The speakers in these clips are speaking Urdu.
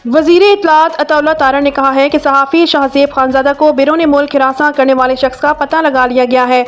وزیر اطلاعات عطا اللہ تارڑ نے کہا ہے کہ صحافی شاہزیب خانزادہ کو بیرون ملک ہراساں کرنے والے شخص کا پتہ لگا لیا گیا ہے۔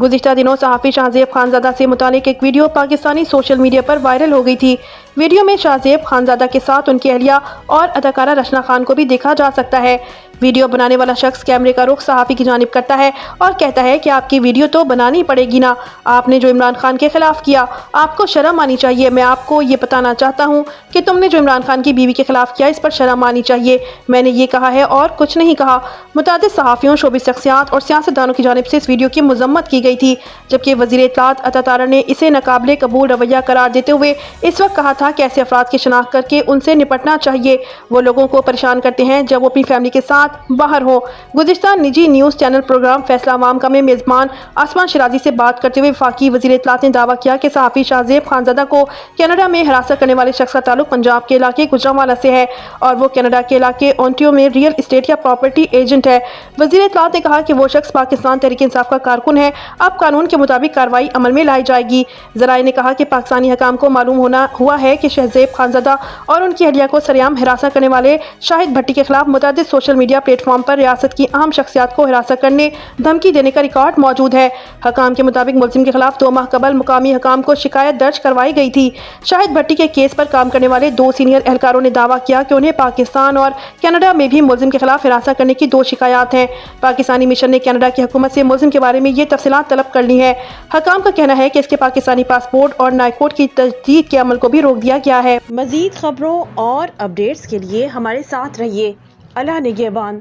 گزشتہ دنوں صحافی شاہزیب خانزادہ سے متعلق ایک ویڈیو پاکستانی سوشل میڈیا پر وائرل ہو گئی تھی۔ ویڈیو میں شاہزیب خانزادہ کے ساتھ ان کی اہلیہ اور اداکارہ رشنا خان کو بھی دیکھا جا سکتا ہے۔ ویڈیو بنانے والا شخص کیمرے کا رخ صحافی کی جانب کرتا ہے اور کہتا ہے کہ آپ کی ویڈیو تو بنانی پڑے گی نا، آپ نے جو عمران خان کے خلاف کیا، آپ کو شرم آنی چاہیے۔ میں آپ کو یہ بتانا چاہتا ہوں کہ تم نے جو عمران خان کی بیوی کے خلاف کیا، اس پر شرم آنی چاہیے۔ میں نے یہ کہا ہے اور کچھ نہیں کہا۔ متعدد صحافیوں، شوبز شخصیات اور سیاستدانوں کی جانب سے اس ویڈیو کی مذمت کی گئی تھی، جبکہ وزیر اطلاعات عطا تارڑ نے اسے ناقابل قبول رویہ قرار دیتے ہوئے اس وقت کہا تھا کہ ایسے افراد کی شناخت کر کے ان سے نپٹنا چاہیے۔ وہ لوگوں کو پریشان کرتے ہیں جب وہ اپنی فیملی کے ساتھ باہر ہوں۔ گزشتہ نجی نیوز چینل پروگرام فیصلہ عوام کا میں میزبان آسمان شیرازی سے بات کرتے ہوئے وفاقی وزیر اطلاعات نے دعویٰ کیا کہ صحافی شاہزیب خانزادہ کو کینیڈا میں ہراساں کرنے والے شخص کا تعلق پنجاب کے علاقے گوجرانوالہ سے ہے اور وہ کینیڈا کے علاقے اونٹیریو میں ریئل اسٹیٹ یا پراپرٹی ایجنٹ ہے۔ وزیر اطلاعات نے کہا کہ وہ شخص پاکستان تحریک انصاف کا کارکن ہے۔ اب قانون کے مطابق کارروائی عمل میں لائی جائے گی۔ ذرائع نے کہا کہ پاکستانی حکام کو معلوم ہوا ہے کہ شاہزیب خانزادہ اور ان کی اہلیہ کو سرعام ہراساں کرنے والے شاہد بھٹی کے خلاف متعدد سوشل میڈیا پلیٹ فارم پر ریاست کی اہم شخصیات کو ہراساں کرنے، دھمکی دینے کا ریکارڈ موجود ہے۔ حکام کے مطابق ملزم کے خلاف 2 ماہ قبل مقامی حکام کو شکایت درج کروائی گئی تھی۔ شاہد بھٹی کے کیس پر کام کرنے والے 2 سینئر اہلکاروں نے دعویٰ کیا کہ انہیں پاکستان اور کینیڈا میں بھی ملزم کے خلاف ہراساں کرنے کی 2 شکایات ہیں۔ پاکستانی مشن نے کینیڈا کی حکومت سے ملزم کے بارے میں یہ تفصیلات طلب کر لی ہیں۔ حکام کا کہنا ہے کہ اس کے پاکستانی پاسپورٹ اور نائکوٹ کی تجدید کے عمل کو بھی روک دیا گیا ہے۔ مزید خبروں اور اپڈیٹس کے لیے ہمارے ساتھ رہیے۔ اللہ نگہبان۔